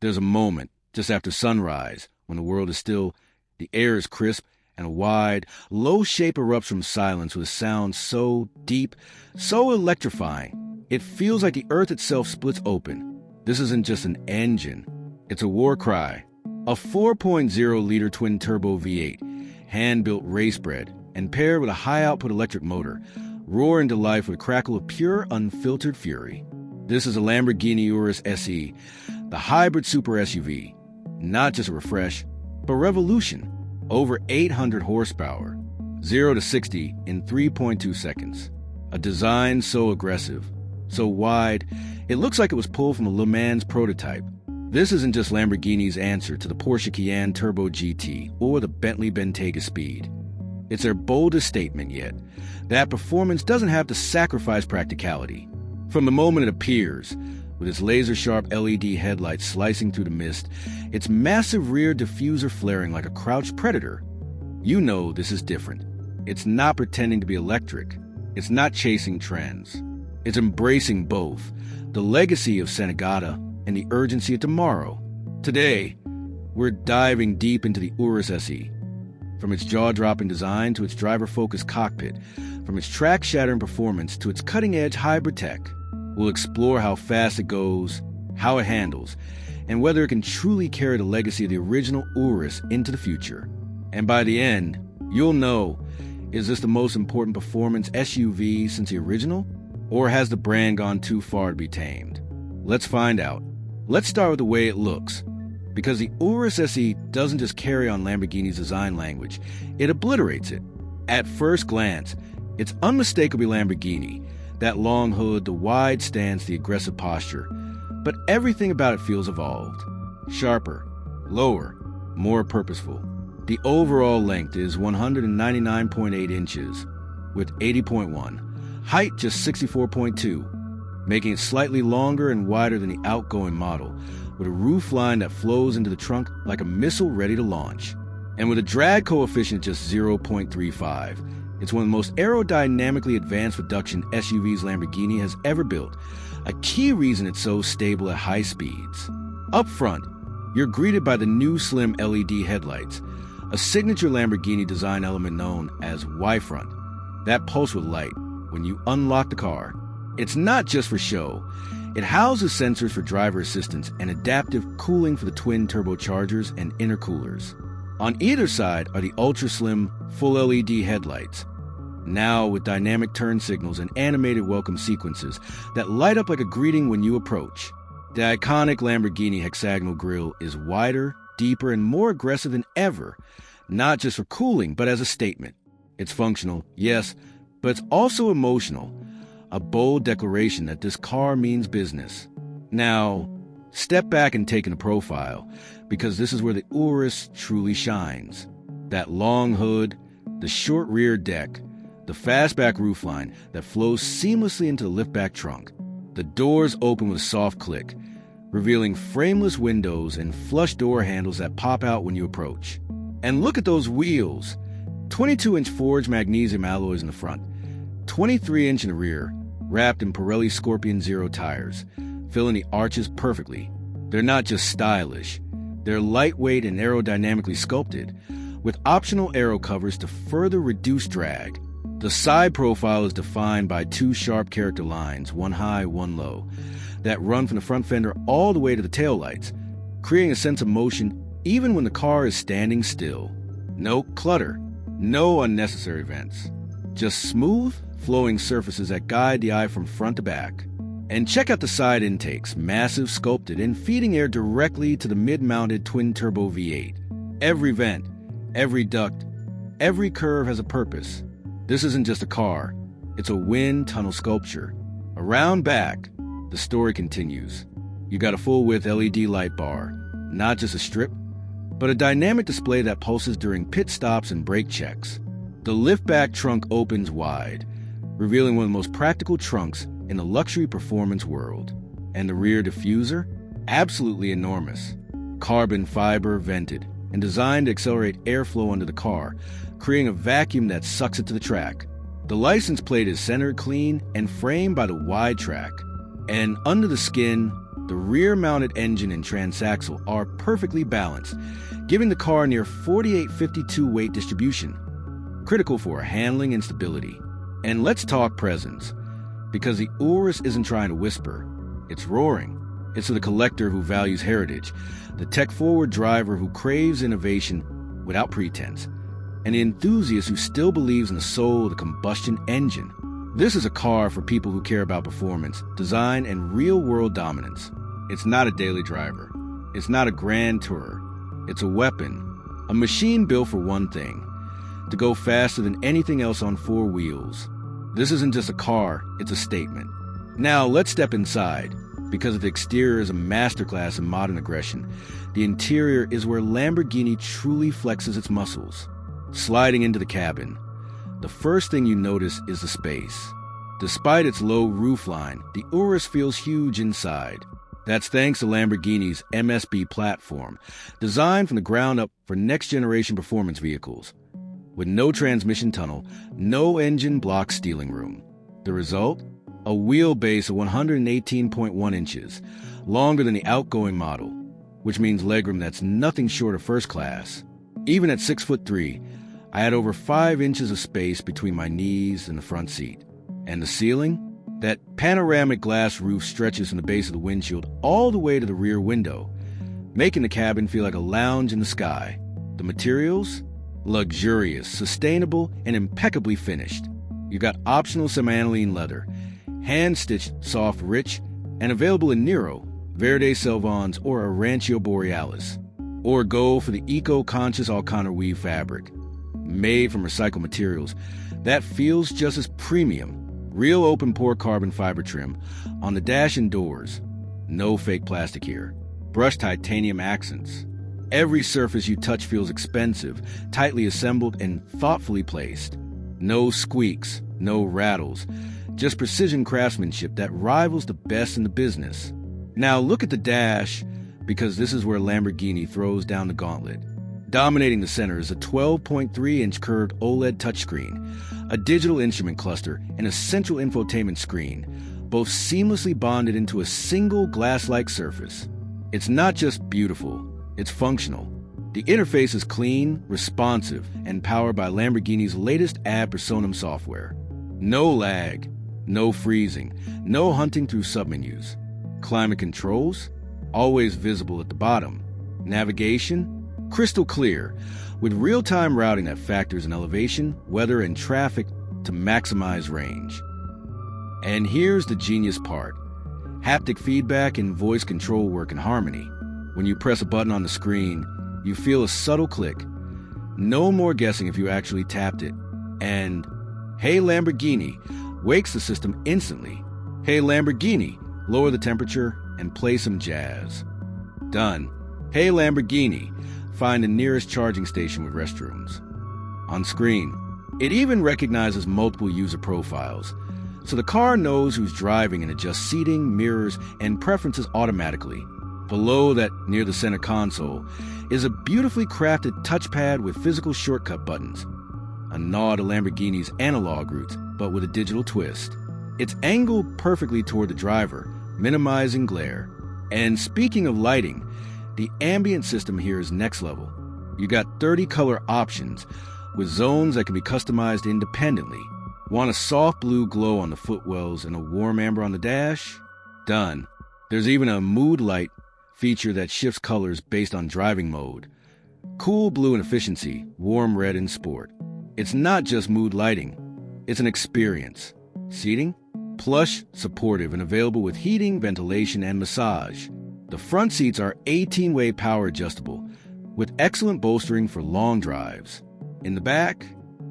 There's a moment, just after sunrise, when the world is still, the air is crisp, and a wide, low shape erupts from silence with a sound so deep, so electrifying, it feels like the earth itself splits open. This isn't just an engine, it's a war cry. A 4.0-liter twin-turbo V8, hand-built race-bred, and paired with a high-output electric motor, roar into life with a crackle of pure, unfiltered fury. This is a Lamborghini Urus SE, the hybrid super SUV. Not just a refresh, but revolution. Over 800 horsepower, 0 to 60 in 3.2 seconds. A design so aggressive, so wide, it looks like it was pulled from a Le Mans prototype. This isn't just Lamborghini's answer to the Porsche Cayenne Turbo GT or the Bentley Bentayga Speed. It's their boldest statement yet, that performance doesn't have to sacrifice practicality. From the moment it appears, with its laser-sharp LED headlights slicing through the mist, its massive rear diffuser flaring like a crouched predator, you know this is different. It's not pretending to be electric. It's not chasing trends. It's embracing both, the legacy of Senegata and the urgency of tomorrow. Today, we're diving deep into the Urus SE. From its jaw-dropping design to its driver-focused cockpit, from its track-shattering performance to its cutting-edge hybrid tech, we'll explore how fast it goes, how it handles, and whether it can truly carry the legacy of the original Urus into the future. And by the end, you'll know, is this the most important performance SUV since the original? Or has the brand gone too far to be tamed? Let's find out. Let's start with the way it looks. Because the Urus SE doesn't just carry on Lamborghini's design language, it obliterates it. At first glance, it's unmistakably Lamborghini. That long hood, the wide stance, the aggressive posture. But everything about it feels evolved. Sharper, lower, more purposeful. The overall length is 199.8 inches, width 80.1, height just 64.2, making it slightly longer and wider than the outgoing model, with a roof line that flows into the trunk like a missile ready to launch. And with a drag coefficient just 0.35, it's one of the most aerodynamically advanced reduction SUVs Lamborghini has ever built, a key reason it's so stable at high speeds. Up front, you're greeted by the new slim LED headlights, a signature Lamborghini design element known as Y-front, that pulse with light when you unlock the car. It's not just for show. It houses sensors for driver assistance and adaptive cooling for the twin turbochargers and intercoolers. On either side are the ultra-slim, full LED headlights, now with dynamic turn signals and animated welcome sequences that light up like a greeting when you approach. The iconic Lamborghini hexagonal grille is wider, deeper, and more aggressive than ever, not just for cooling, but as a statement. It's functional, yes, but it's also emotional, a bold declaration that this car means business. Now, step back and take in a profile, because this is where the Urus truly shines. That long hood, the short rear deck, the fastback roofline that flows seamlessly into the liftback trunk. The doors open with a soft click, revealing frameless windows and flush door handles that pop out when you approach. And look at those wheels. 22-inch forged magnesium alloys in the front, 23-inch in the rear, wrapped in Pirelli Scorpion Zero tires, filling the arches perfectly. They're not just stylish, they're lightweight and aerodynamically sculpted, with optional aero covers to further reduce drag. The side profile is defined by two sharp character lines, one high, one low, that run from the front fender all the way to the taillights, creating a sense of motion even when the car is standing still. No clutter, no unnecessary vents, just smooth, flowing surfaces that guide the eye from front to back. And check out the side intakes, massive, sculpted, and feeding air directly to the mid-mounted twin-turbo V8. Every vent, every duct, every curve has a purpose. This isn't just a car, it's a wind tunnel sculpture. Around back, the story continues. You got a full-width LED light bar, not just a strip, but a dynamic display that pulses during pit stops and brake checks. The liftback trunk opens wide, revealing one of the most practical trunks in the luxury performance world. And the rear diffuser? Absolutely enormous. Carbon fiber vented and designed to accelerate airflow under the car, creating a vacuum that sucks it to the track. The license plate is centered clean and framed by the wide track. And under the skin, The rear-mounted engine and transaxle are perfectly balanced, giving the car near 48-52 weight distribution, critical for handling and stability. And let's talk presence, because the Urus isn't trying to whisper, it's roaring. It's for the collector who values heritage, the tech-forward driver who craves innovation without pretense, and the enthusiast who still believes in the soul of the combustion engine. This is a car for people who care about performance, design, and real-world dominance. It's not a daily driver. It's not a grand tourer. It's a weapon, a machine built for one thing: to go faster than anything else on four wheels. This isn't just a car, it's a statement. Now let's step inside, because the exterior is a masterclass in modern aggression. The interior is where Lamborghini truly flexes its muscles. Sliding into the cabin, the first thing you notice is the space. Despite its low roofline, the Urus feels huge inside. That's thanks to Lamborghini's MSB platform, designed from the ground up for next-generation performance vehicles. With no transmission tunnel, no engine block steering room. The result? A wheelbase of 118.1 inches, longer than the outgoing model, which means legroom that's nothing short of first class. Even at 6'3", I had over 5 inches of space between my knees and the front seat. And the ceiling? That panoramic glass roof stretches from the base of the windshield all the way to the rear window, making the cabin feel like a lounge in the sky. The materials? Luxurious, sustainable, and impeccably finished. You got optional semi-aniline leather, hand-stitched, soft, rich, and available in Nero, Verde Selvons, or Rancio Borealis. Or go for the eco-conscious Alcantara weave fabric, made from recycled materials that feels just as premium. Real open-pore carbon fiber trim on the dash and doors. No fake plastic here. Brushed titanium accents. Every surface you touch feels expensive, tightly assembled, and thoughtfully placed. No squeaks, no rattles, just precision craftsmanship that rivals the best in the business. Now look at the dash, because this is where Lamborghini throws down the gauntlet. Dominating the center is a 12.3-inch curved OLED touchscreen, a digital instrument cluster, and a central infotainment screen, both seamlessly bonded into a single glass-like surface. It's not just beautiful, it's functional. The interface is clean, responsive, and powered by Lamborghini's latest ad personam software. No lag, no freezing, no hunting through submenus. Climate controls? Always visible at the bottom. Navigation? Crystal clear, with real-time routing that factors in elevation, weather, and traffic to maximize range. And here's the genius part. Haptic feedback and voice control work in harmony. When you press a button on the screen, you feel a subtle click. No more guessing if you actually tapped it. And, "Hey Lamborghini," wakes the system instantly. "Hey Lamborghini," lower the temperature and play some jazz. Done. "Hey Lamborghini," find the nearest charging station with restrooms. On screen, it even recognizes multiple user profiles, so the car knows who's driving and adjusts seating, mirrors, and preferences automatically. Below that, near the center console, is a beautifully crafted touchpad with physical shortcut buttons, a nod to Lamborghini's analog roots, but with a digital twist. It's angled perfectly toward the driver, minimizing glare. And speaking of lighting, the ambient system here is next level. You got 30 color options, with zones that can be customized independently. Want a soft blue glow on the footwells and a warm amber on the dash? Done. There's even a mood light feature that shifts colors based on driving mode. Cool blue in efficiency, warm red in sport. It's not just mood lighting, it's an experience. Seating? Plush, supportive, and available with heating, ventilation, and massage. The front seats are 18-way power adjustable, with excellent bolstering for long drives. In the back,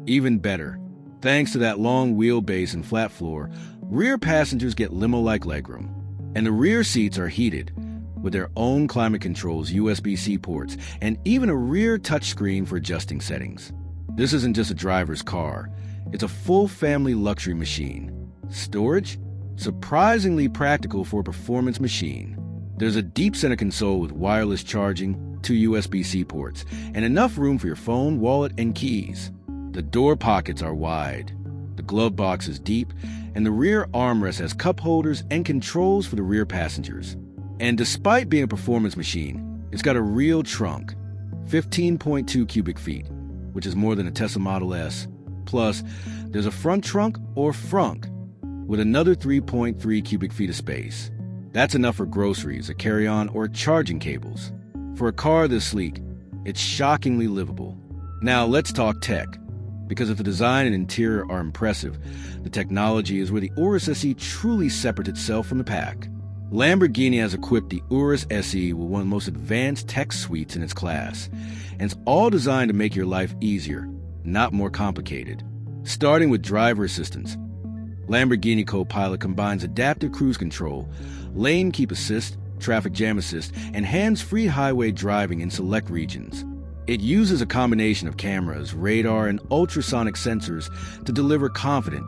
even better. Thanks to that long wheelbase and flat floor, rear passengers get limo-like legroom. And the rear seats are heated, with their own climate controls, USB-C ports, and even a rear touchscreen for adjusting settings. This isn't just a driver's car, it's a full family luxury machine. Storage? Surprisingly practical for a performance machine. There's a deep center console with wireless charging, 2 USB-C ports, and enough room for your phone, wallet, and keys. The door pockets are wide, the glove box is deep, and the rear armrest has cup holders and controls for the rear passengers. And despite being a performance machine, it's got a real trunk, 15.2 cubic feet, which is more than a Tesla Model S. Plus, there's a front trunk or frunk with another 3.3 cubic feet of space. That's enough for groceries, a carry-on, or charging cables. For a car this sleek, it's shockingly livable. Now let's talk tech. Because if the design and interior are impressive, the technology is where the Urus SE truly separates itself from the pack. Lamborghini has equipped the Urus SE with one of the most advanced tech suites in its class, and it's all designed to make your life easier, not more complicated. Starting with driver assistance, Lamborghini Co-Pilot combines adaptive cruise control, lane keep assist, traffic jam assist, and hands-free highway driving in select regions. It uses a combination of cameras, radar, and ultrasonic sensors to deliver confident,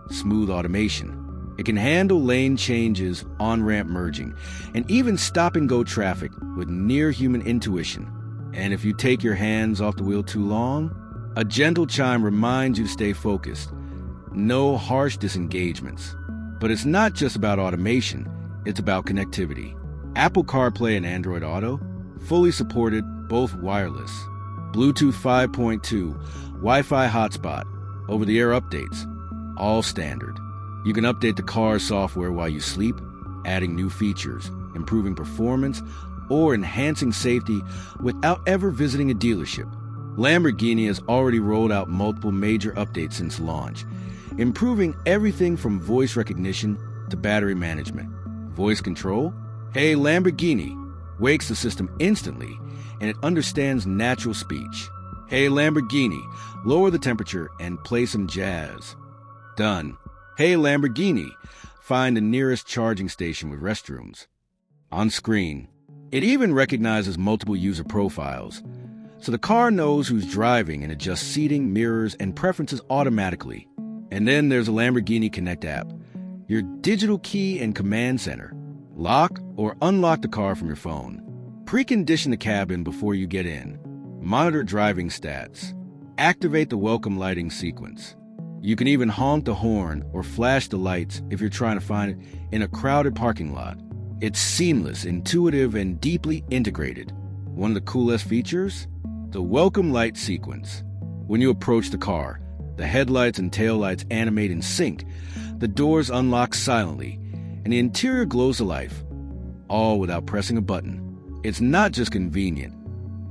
smooth automation. It can handle lane changes, on-ramp merging, and even stop-and-go traffic with near-human intuition. And if you take your hands off the wheel too long, a gentle chime reminds you to stay focused. No harsh disengagements. But it's not just about automation, it's about connectivity. Apple CarPlay and Android Auto, fully supported, both wireless. Bluetooth 5.2, Wi-Fi hotspot, over-the-air updates, all standard. You can update the car's software while you sleep, adding new features, improving performance, or enhancing safety without ever visiting a dealership. Lamborghini has already rolled out multiple major updates since launch, improving everything from voice recognition to battery management. Voice control? Hey Lamborghini, wakes the system instantly, and it understands natural speech. Hey Lamborghini, lower the temperature and play some jazz. Done. Hey Lamborghini, find the nearest charging station with restrooms. On screen. It even recognizes multiple user profiles, so the car knows who's driving and adjusts seating, mirrors, and preferences automatically. And then there's a Lamborghini Connect app, your digital key and command center. Lock or unlock the car from your phone. Precondition the cabin before you get in. Monitor driving stats. Activate the welcome lighting sequence. You can even honk the horn or flash the lights if you're trying to find it in a crowded parking lot. It's seamless, intuitive, and deeply integrated. One of the coolest features? The welcome light sequence. When you approach the car, the headlights and taillights animate in sync, the doors unlock silently, and the interior glows to life, all without pressing a button. It's not just convenient,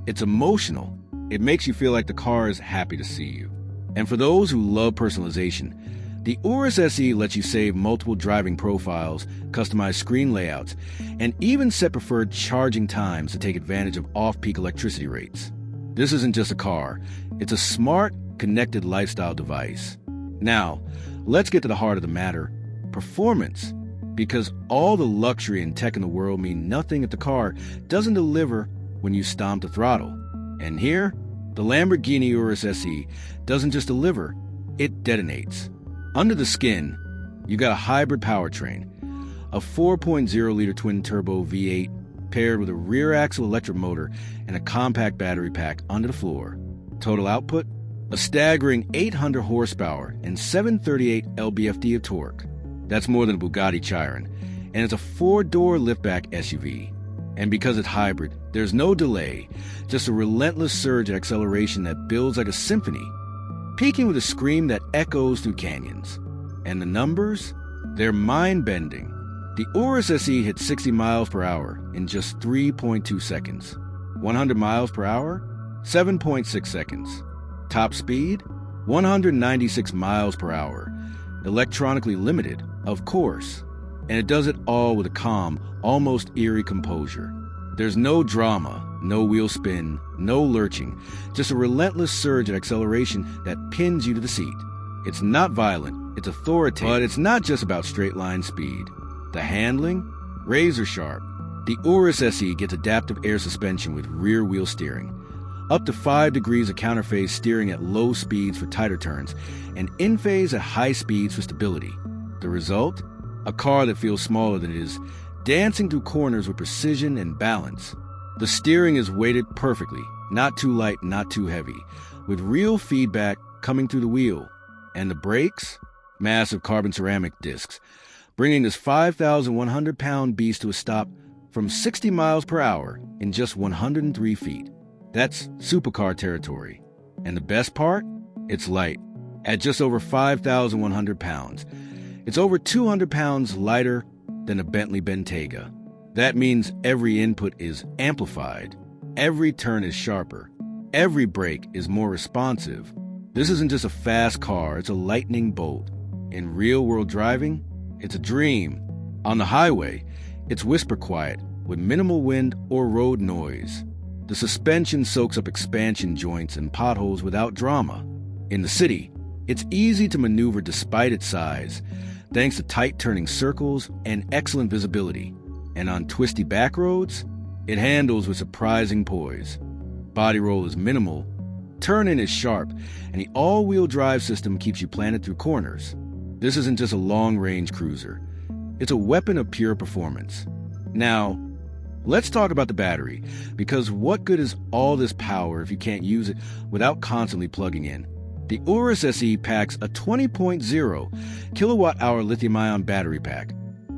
it's emotional. It makes you feel like the car is happy to see you. And for those who love personalization, the Urus SE lets you save multiple driving profiles, customize screen layouts, and even set preferred charging times to take advantage of off-peak electricity rates. This isn't just a car, it's a smart, connected lifestyle device. Now, let's get to the heart of the matter, performance. Because all the luxury and tech in the world mean nothing if the car doesn't deliver when you stomp the throttle. And here, the Lamborghini Urus SE doesn't just deliver, it detonates. Under the skin, you got a hybrid powertrain, a 4.0-liter twin-turbo V8 paired with a rear-axle electric motor and a compact battery pack under the floor. Total output? A staggering 800 horsepower and 738 lb-ft of torque. That's more than a Bugatti Chiron, and it's a 4-door liftback SUV. And because it's hybrid, there's no delay, just a relentless surge of acceleration that builds like a symphony, peaking with a scream that echoes through canyons. And the numbers? They're mind-bending. The Urus SE hit 60 miles per hour in just 3.2 seconds. 100 miles per hour? 7.6 seconds. Top speed? 196 miles per hour. Electronically limited, of course. And it does it all with a calm, almost eerie composure. There's no drama, no wheel spin, no lurching, just a relentless surge of acceleration that pins you to the seat. It's not violent, it's authoritative, but it's not just about straight-line speed. The handling? Razor sharp. The Urus SE gets adaptive air suspension with rear-wheel steering, up to 5 degrees of counterphase steering at low speeds for tighter turns, and in-phase at high speeds for stability. The result? A car that feels smaller than it is, dancing through corners with precision and balance. The steering is weighted perfectly, not too light, not too heavy, with real feedback coming through the wheel. And the brakes? Massive carbon ceramic discs, bringing this 5,100-pound beast to a stop from 60 miles per hour in just 103 feet. That's supercar territory. And the best part? It's light. At just over 5,100 pounds. It's over 200 pounds lighter than a Bentley Bentayga. That means every input is amplified. Every turn is sharper. Every brake is more responsive. This isn't just a fast car, it's a lightning bolt. In real-world driving, it's a dream. On the highway, it's whisper quiet with minimal wind or road noise. The suspension soaks up expansion joints and potholes without drama. In the city, it's easy to maneuver despite its size, thanks to tight turning circles and excellent visibility. And on twisty back roads, it handles with surprising poise. Body roll is minimal, turn-in is sharp, and the all-wheel drive system keeps you planted through corners. This isn't just a long-range cruiser. It's a weapon of pure performance. Now, let's talk about the battery, because what good is all this power if you can't use it without constantly plugging in? The Urus SE packs a 20.0 kilowatt-hour lithium-ion battery pack,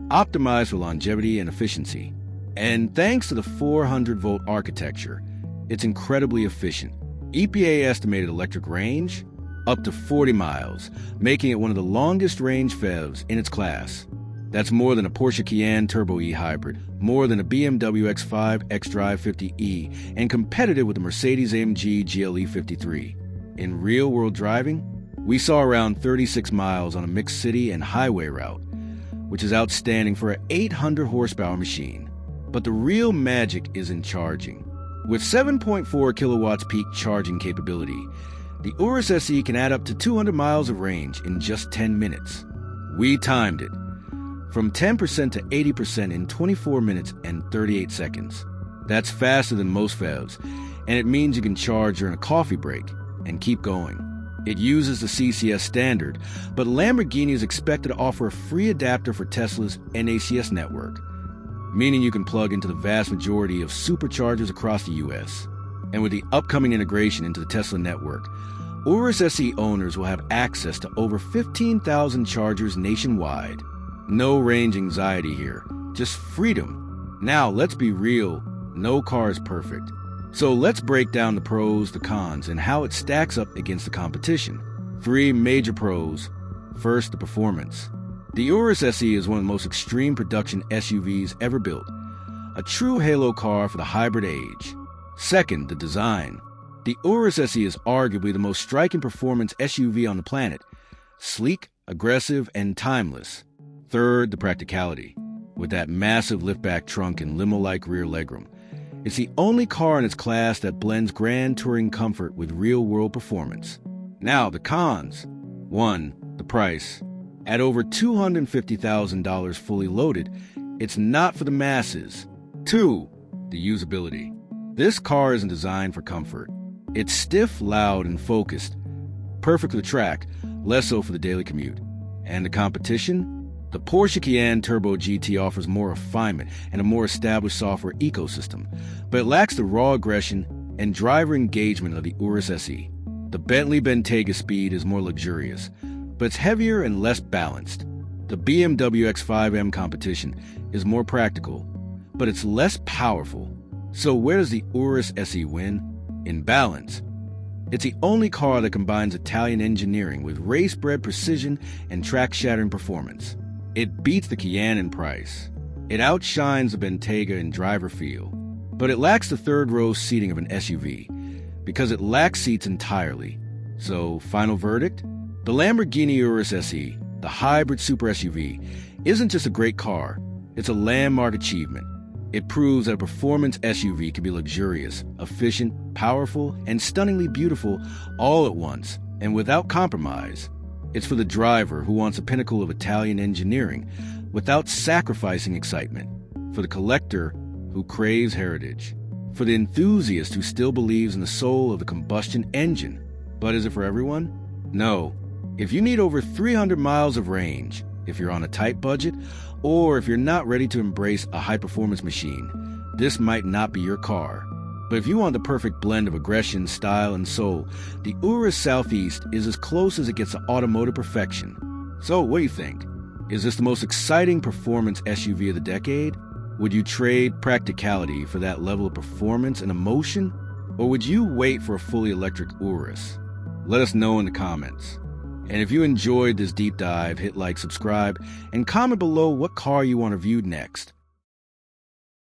optimized for longevity and efficiency. And thanks to the 400-volt architecture, it's incredibly efficient. EPA estimated electric range up to 40 miles, making it one of the longest range PHEVs in its class. That's more than a Porsche Cayenne Turbo E hybrid, more than a BMW X5 xDrive 50e, and competitive with the Mercedes-AMG GLE 53. In real-world driving, we saw around 36 miles on a mixed city and highway route, which is outstanding for an 800-horsepower machine. But the real magic is in charging. With 7.4 kilowatts peak charging capability, the Urus SE can add up to 200 miles of range in just 10 minutes. We timed it, from 10% to 80% in 24 minutes and 38 seconds. That's faster than most PHEVs, and it means you can charge during a coffee break and keep going. It uses the CCS standard, but Lamborghini is expected to offer a free adapter for Tesla's NACS network, meaning you can plug into the vast majority of superchargers across the US. And with the upcoming integration into the Tesla network, Urus SE owners will have access to over 15,000 chargers nationwide. No range anxiety here, just freedom. Now, let's be real, no car is perfect. So let's break down the pros, the cons, and how it stacks up against the competition. 3 major pros. First, the performance. The Urus SE is one of the most extreme production SUVs ever built, a true halo car for the hybrid age. Second, the design. The Urus SE is arguably the most striking performance SUV on the planet, sleek, aggressive, and timeless. Third, the practicality. With that massive liftback trunk and limo-like rear legroom, it's the only car in its class that blends grand touring comfort with real-world performance. Now, the cons. 1. The price. At over $250,000 fully loaded, it's not for the masses. 2. The usability. This car isn't designed for comfort. It's stiff, loud, and focused. Perfect for the track, less so for the daily commute. And the competition? The Porsche Cayenne Turbo GT offers more refinement and a more established software ecosystem, but it lacks the raw aggression and driver engagement of the Urus SE. The Bentley Bentayga speed is more luxurious, but it's heavier and less balanced. The BMW X5M competition is more practical, but it's less powerful. So where does the Urus SE win? In balance. It's the only car that combines Italian engineering with race-bred precision and track-shattering performance. It beats the Cayenne in price. It outshines the Bentayga in driver feel. But it lacks the third-row seating of an SUV, because it lacks seats entirely. So, final verdict? The Lamborghini Urus SE, the hybrid super SUV, isn't just a great car, it's a landmark achievement. It proves that a performance SUV can be luxurious, efficient, powerful, and stunningly beautiful all at once, and without compromise. It's for the driver who wants a pinnacle of Italian engineering without sacrificing excitement, for the collector who craves heritage, for the enthusiast who still believes in the soul of the combustion engine. But is it for everyone? No. If you need over 300 miles of range, if you're on a tight budget, or if you're not ready to embrace a high-performance machine, this might not be your car. But if you want the perfect blend of aggression, style, and soul, the Urus Southeast is as close as it gets to automotive perfection. So, what do you think? Is this the most exciting performance SUV of the decade? Would you trade practicality for that level of performance and emotion? Or would you wait for a fully electric Urus? Let us know in the comments. And if you enjoyed this deep dive, hit like, subscribe, and comment below what car you want reviewed next.